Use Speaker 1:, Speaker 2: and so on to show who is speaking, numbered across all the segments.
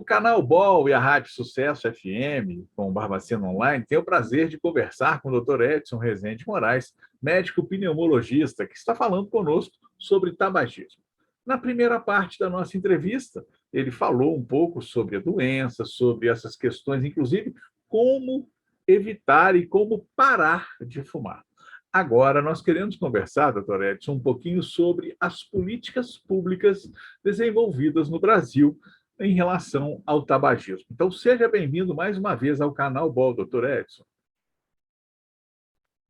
Speaker 1: O canal BOL e a Rádio Sucesso FM, com Barbacena Online, tem o prazer de conversar com o Dr. Edson Rezende Moraes, médico pneumologista, que está falando conosco sobre tabagismo. Na primeira parte da nossa entrevista, ele falou um pouco sobre a doença, sobre essas questões, inclusive como evitar e como parar de fumar. Agora, nós queremos conversar, doutor Edson, um pouquinho sobre as políticas públicas desenvolvidas no Brasil em relação ao tabagismo. Então, seja bem-vindo mais uma vez ao canal BOL, doutor Edson.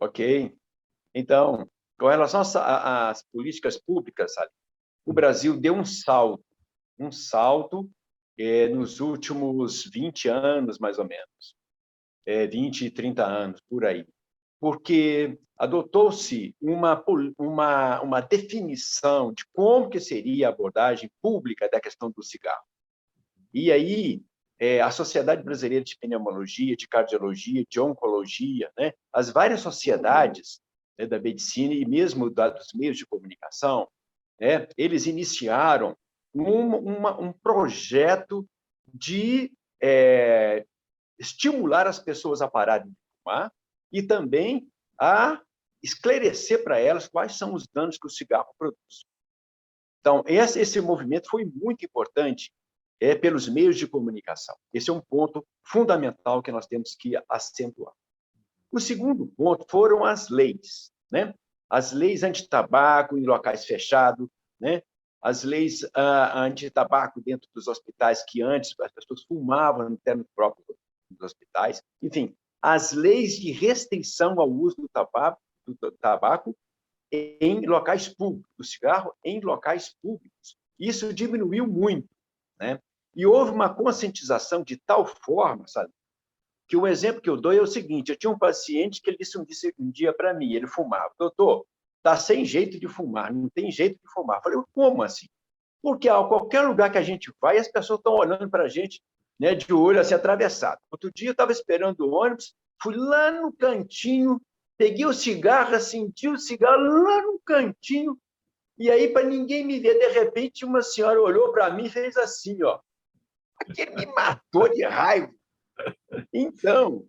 Speaker 2: Ok. Então, com relação às políticas públicas, sabe, o Brasil deu um salto nos últimos 20 anos, mais ou menos, 20, 30 anos, por aí, porque adotou-se uma definição de como que seria a abordagem pública da questão do cigarro. E aí, a Sociedade Brasileira de Pneumologia, de Cardiologia, de Oncologia, né, as várias sociedades, né, da medicina e mesmo dos meios de comunicação, né, eles iniciaram um projeto de estimular as pessoas a pararem de fumar e também a esclarecer para elas quais são os danos que o cigarro produz. Então, esse movimento foi muito importante pelos meios de comunicação. Esse é um ponto fundamental que nós temos que acentuar. O segundo ponto foram as leis, né? As leis anti-tabaco em locais fechados, né? As leis anti-tabaco dentro dos hospitais, que antes as pessoas fumavam no termo próprio dos hospitais. Enfim, as leis de restrição ao uso do tabaco em locais públicos, do cigarro em locais públicos. Isso diminuiu muito, né? E houve uma conscientização de tal forma, sabe, que o exemplo que eu dou é o seguinte: eu tinha um paciente que ele disse um dia para mim, ele fumava, doutor, está sem jeito de fumar, não tem jeito de fumar. Eu falei, como assim? Porque a qualquer lugar que a gente vai, as pessoas estão olhando para a gente, né, de olho assim atravessado. Outro dia eu estava esperando o ônibus, fui lá no cantinho, peguei o cigarro, acendi o cigarro lá no cantinho, e aí, para ninguém me ver, de repente, uma senhora olhou para mim e fez assim, ó. Aquele me matou de raiva. Então,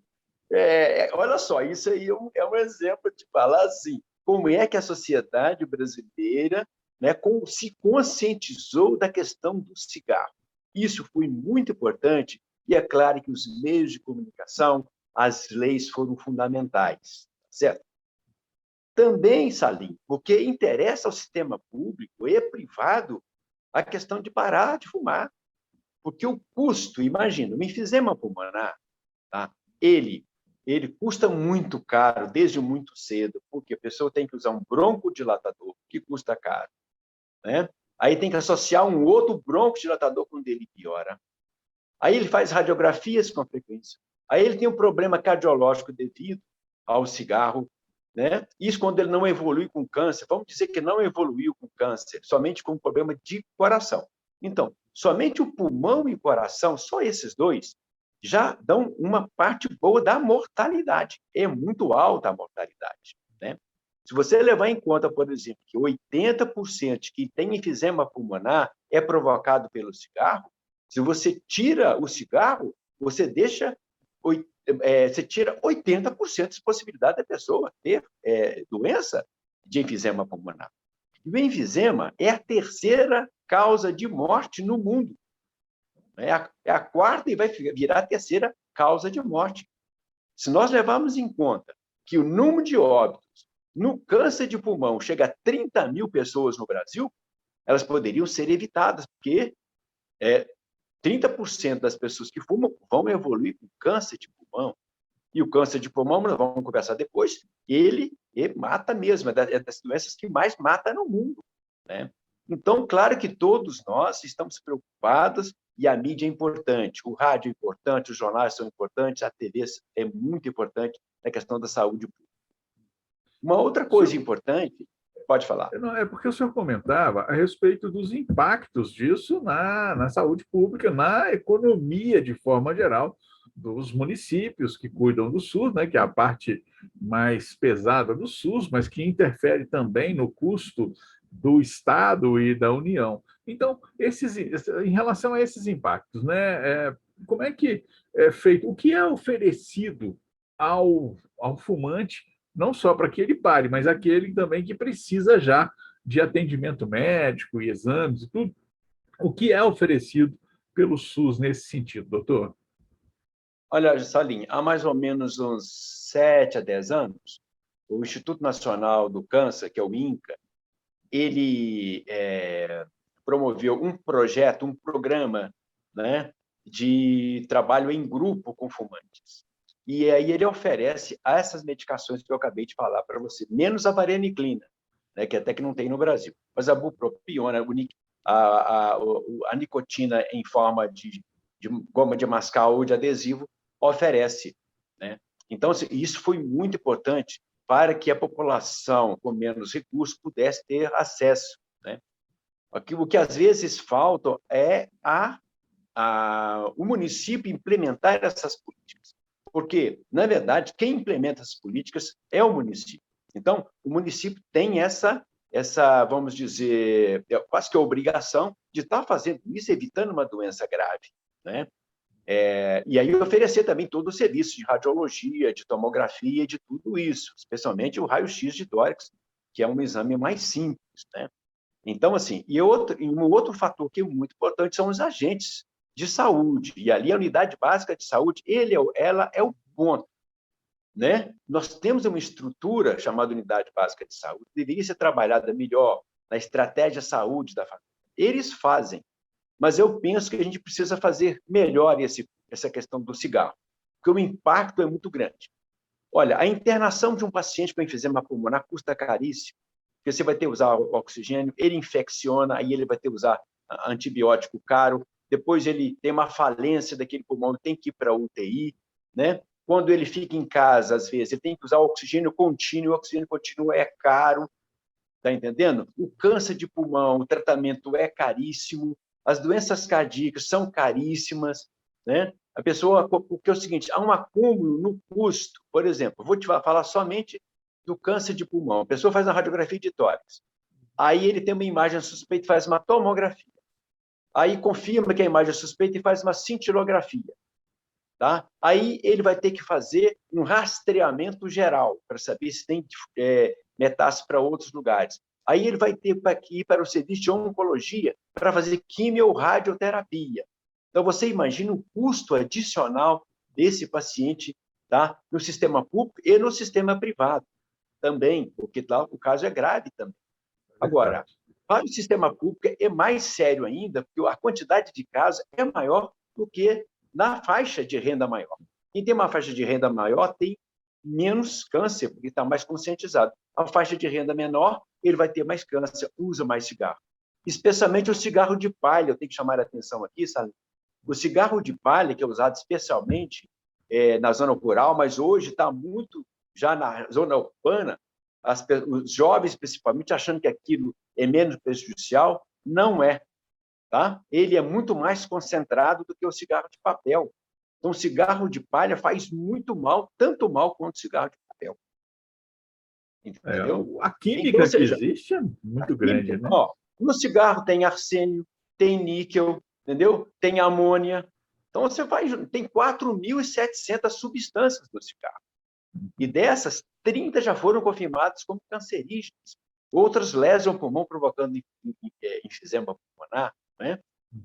Speaker 2: olha só, isso aí é um exemplo de falar assim, como é que a sociedade brasileira, né, se conscientizou da questão do cigarro. Isso foi muito importante, e é claro que os meios de comunicação, as leis foram fundamentais, certo? Também, Salim, porque interessa ao sistema público e privado a questão de parar de fumar. Porque o custo, imagina, o enfisema pulmonar, tá? Ele custa muito caro desde muito cedo, porque a pessoa tem que usar um broncodilatador, que custa caro, né? Aí tem que associar um outro broncodilatador quando ele piora. Aí ele faz radiografias com frequência. Aí ele tem um problema cardiológico devido ao cigarro, né? Isso quando ele não evolui com câncer. Vamos dizer que não evoluiu com câncer, somente com problema de coração. Então, somente o pulmão e o coração, só esses dois, já dão uma parte boa da mortalidade. É muito alta a mortalidade, né? Se você levar em conta, por exemplo, que 80% que tem enfisema pulmonar é provocado pelo cigarro, se você tira o cigarro, você tira 80% de possibilidade da pessoa ter doença de enfisema pulmonar. E o enfisema é a terceira causa de morte no mundo. É a quarta e vai virar a terceira causa de morte. Se nós levarmos em conta que o número de óbitos no câncer de pulmão chega a 30 mil pessoas no Brasil, elas poderiam ser evitadas, porque 30% das pessoas que fumam vão evoluir com câncer de pulmão. E o câncer de pulmão, nós vamos conversar depois, ele mata mesmo, é das doenças que mais mata no mundo, né? Então, claro que todos nós estamos preocupados e a mídia é importante, o rádio é importante, os jornais são importantes, a TV é muito importante na questão da saúde pública. Uma outra coisa importante, pode falar.
Speaker 1: Não, é porque o senhor comentava a respeito dos impactos disso na saúde pública, na economia de forma geral, dos municípios que cuidam do SUS, né, que é a parte mais pesada do SUS, mas que interfere também no custo do Estado e da União. Então, em relação a esses impactos, né, como é que é feito? O que é oferecido ao fumante, não só para que ele pare, mas aquele também que precisa já de atendimento médico e exames e tudo? O que é oferecido pelo SUS nesse sentido, doutor?
Speaker 2: Olha, Salim, há mais ou menos uns 7 a 10 anos, o Instituto Nacional do Câncer, que é o INCA, ele promoveu um projeto, um programa, né, de trabalho em grupo com fumantes. E aí ele oferece essas medicações que eu acabei de falar para você, menos a vareniclina, né, que até que não tem no Brasil, mas a bupropiona, a nicotina em forma de goma de mascar ou de adesivo oferece, né? Então, isso foi muito importante para que a população com menos recursos pudesse ter acesso, né? O que às vezes falta é o município implementar essas políticas, porque, na verdade, quem implementa essas políticas é o município. Então, o município tem vamos dizer, quase que a obrigação de estar fazendo isso, evitando uma doença grave, né? E aí oferecer também todo o serviço de radiologia, de tomografia, de tudo isso, especialmente o raio-x de tórax, que é um exame mais simples, né? Então, assim, um outro fator que é muito importante são os agentes de saúde. E ali a unidade básica de saúde, ela é o ponto, né? Nós temos uma estrutura chamada unidade básica de saúde, deveria ser trabalhada melhor na estratégia de saúde da família. Eles fazem, mas eu penso que a gente precisa fazer melhor essa questão do cigarro, porque o impacto é muito grande. Olha, a internação de um paciente com enfisema pulmonar custa caríssimo, porque você vai ter que usar oxigênio, ele infecciona, aí ele vai ter que usar antibiótico caro, depois ele tem uma falência daquele pulmão, ele tem que ir para a UTI, né? Quando ele fica em casa, às vezes, ele tem que usar oxigênio contínuo, o oxigênio contínuo é caro, tá entendendo? O câncer de pulmão, o tratamento é caríssimo, as doenças cardíacas são caríssimas, né? A pessoa, porque é o seguinte, há um acúmulo no custo. Por exemplo, vou te falar somente do câncer de pulmão. A pessoa faz uma radiografia de tórax. Aí ele tem uma imagem suspeita e faz uma tomografia. Aí confirma que a imagem é suspeita e faz uma cintilografia. Tá? Aí ele vai ter que fazer um rastreamento geral para saber se tem metástase para outros lugares. Aí ele vai ter que ir para o serviço de oncologia para fazer quimio ou radioterapia. Então, você imagina o custo adicional desse paciente, tá? No sistema público e no sistema privado também, porque lá o caso é grave também. Agora, para o sistema público é mais sério ainda, porque a quantidade de casos é maior do que na faixa de renda maior. Quem tem uma faixa de renda maior tem menos câncer, porque está mais conscientizado. A faixa de renda menor, ele vai ter mais câncer, usa mais cigarro. Especialmente o cigarro de palha, eu tenho que chamar a atenção aqui, sabe? O cigarro de palha, que é usado especialmente na zona rural, mas hoje está muito já na zona urbana, os jovens, principalmente, achando que aquilo é menos prejudicial, não é. Tá? Ele é muito mais concentrado do que o cigarro de papel. Então, o cigarro de palha faz muito mal, tanto mal quanto o cigarro de papel. Entendeu?
Speaker 1: A
Speaker 2: Então,
Speaker 1: química
Speaker 2: ou
Speaker 1: que
Speaker 2: seja,
Speaker 1: existe é muito grande, né?
Speaker 2: ó, no cigarro tem arsênio, tem níquel, entendeu? Tem amônia. Então, tem 4.700 substâncias no cigarro. E dessas, 30 já foram confirmadas como cancerígenas. Outras lesam o pulmão, provocando enfisema pulmonar, né?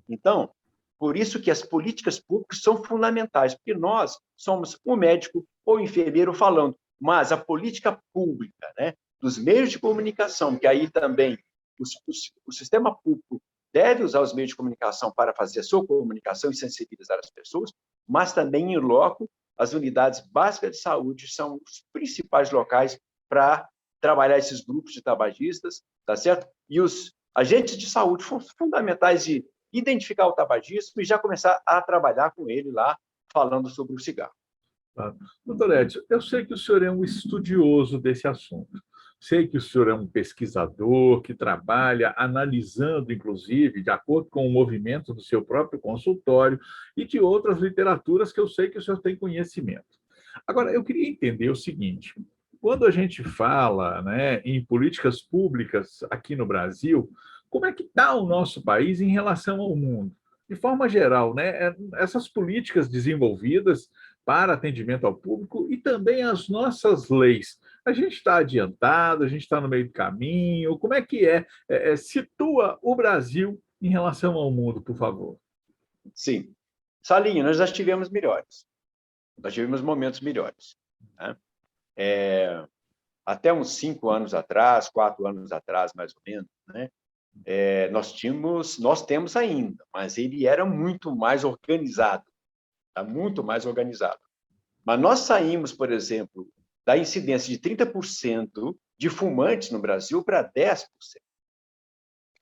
Speaker 2: Então, por isso que as políticas públicas são fundamentais, porque nós somos o médico ou o enfermeiro falando, mas a política pública, né, dos meios de comunicação, que aí também o sistema público deve usar os meios de comunicação para fazer a sua comunicação e sensibilizar as pessoas, mas também, em loco, as unidades básicas de saúde são os principais locais para trabalhar esses grupos de tabagistas, tá certo? E os agentes de saúde fundamentais de identificar o tabagismo e já começar a trabalhar com ele lá, falando sobre o cigarro.
Speaker 1: Tá. Doutor Edson, eu sei que o senhor é um estudioso desse assunto. Sei que o senhor é um pesquisador que trabalha analisando, inclusive, de acordo com o movimento do seu próprio consultório e de outras literaturas que eu sei que o senhor tem conhecimento. Agora, eu queria entender o seguinte: quando a gente fala, né, em políticas públicas aqui no Brasil, Como é que está o nosso país em relação ao mundo? De forma geral, né, essas políticas desenvolvidas para atendimento ao público e também as nossas leis. A gente está adiantado, a gente está no meio do caminho. Como é que situa o Brasil em relação ao mundo, por favor?
Speaker 2: Sim. Salinho, nós já tivemos melhores. Nós tivemos momentos melhores. Né? Até uns 5 anos atrás, 4 anos atrás, mais ou menos, né? Nós temos ainda, mas ele era muito mais organizado, tá? Muito mais organizado. Mas nós saímos, por exemplo, da incidência de 30% de fumantes no Brasil para 10%.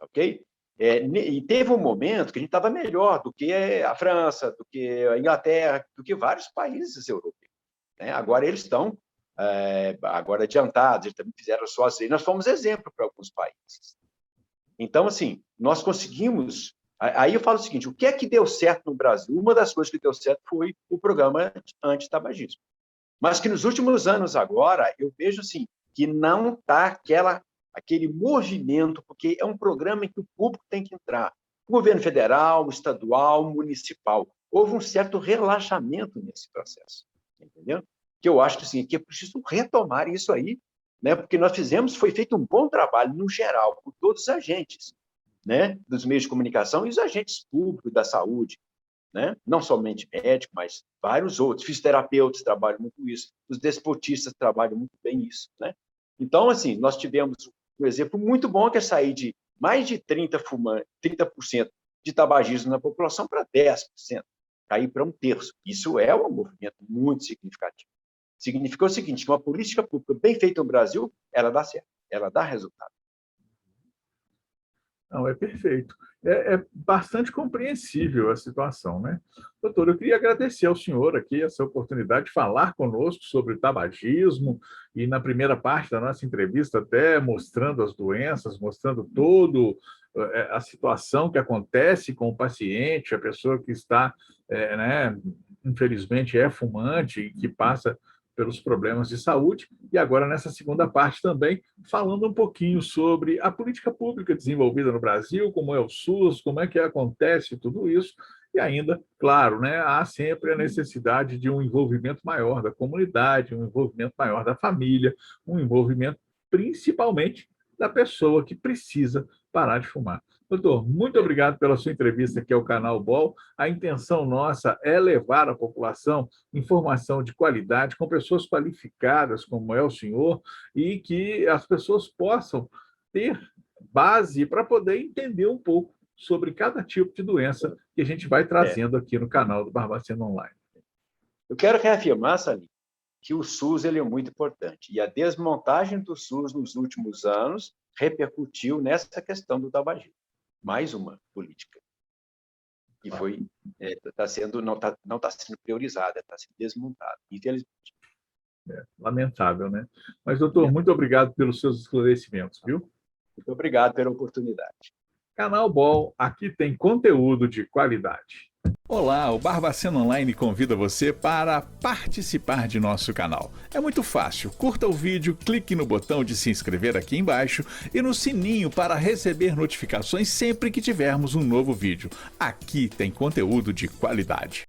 Speaker 2: Ok? E teve um momento que a gente estava melhor do que a França, do que a Inglaterra, do que vários países europeus. Né? Agora eles estão agora adiantados, eles também fizeram suas leis. Nós fomos exemplo para alguns países. Então, assim, nós conseguimos... Aí eu falo o seguinte, o que é que deu certo no Brasil? Uma das coisas que deu certo foi o programa antitabagismo. Mas que nos últimos anos agora, eu vejo assim, que não está aquele movimento, porque é um programa em que o público tem que entrar. O governo federal, estadual, municipal. Houve um certo relaxamento nesse processo, entendeu? Que eu acho que, assim, que é preciso retomar isso aí, né? Porque foi feito um bom trabalho, no geral, por todos os agentes, né? Dos meios de comunicação e os agentes públicos da saúde, né? Não somente médicos, mas vários outros. Fisioterapeutas trabalham muito isso, os desportistas trabalham muito bem isso, né? Então, assim, nós tivemos um exemplo muito bom, que é sair de mais de 30% de tabagismo na população para 10%, cair para 1/3. Isso é um movimento muito significativo. Significou o seguinte, que uma política pública bem feita no Brasil, ela dá certo, ela dá resultado.
Speaker 1: Não, é perfeito. É bastante compreensível a situação, né? Doutor, eu queria agradecer ao senhor aqui essa oportunidade de falar conosco sobre tabagismo e na primeira parte da nossa entrevista até mostrando as doenças, mostrando todo a situação que acontece com o paciente, a pessoa que está, né, infelizmente é fumante e que passa pelos problemas de saúde, e agora nessa segunda parte também, falando um pouquinho sobre a política pública desenvolvida no Brasil, como é o SUS, como é que acontece tudo isso, e ainda, claro, né, há sempre a necessidade de um envolvimento maior da comunidade, um envolvimento maior da família, um envolvimento principalmente da pessoa que precisa parar de fumar. Doutor, muito obrigado pela sua entrevista aqui ao canal BOL. A intenção nossa é levar à população informação de qualidade, com pessoas qualificadas, como é o senhor, e que as pessoas possam ter base para poder entender um pouco sobre cada tipo de doença que a gente vai trazendo aqui no canal do Barbacena Online.
Speaker 2: Eu quero reafirmar, Salim, que o SUS ele é muito importante. E a desmontagem do SUS nos últimos anos repercutiu nessa questão do tabagismo. Mais uma política que não está sendo priorizada, está sendo desmontada, infelizmente.
Speaker 1: Lamentável, né? Mas, doutor, muito obrigado pelos seus esclarecimentos, viu?
Speaker 2: Muito obrigado pela oportunidade.
Speaker 1: Canal BOL, aqui tem conteúdo de qualidade. Olá, o Barbacena Online convida você para participar de nosso canal. É muito fácil, curta o vídeo, clique no botão de se inscrever aqui embaixo e no sininho para receber notificações sempre que tivermos um novo vídeo. Aqui tem conteúdo de qualidade.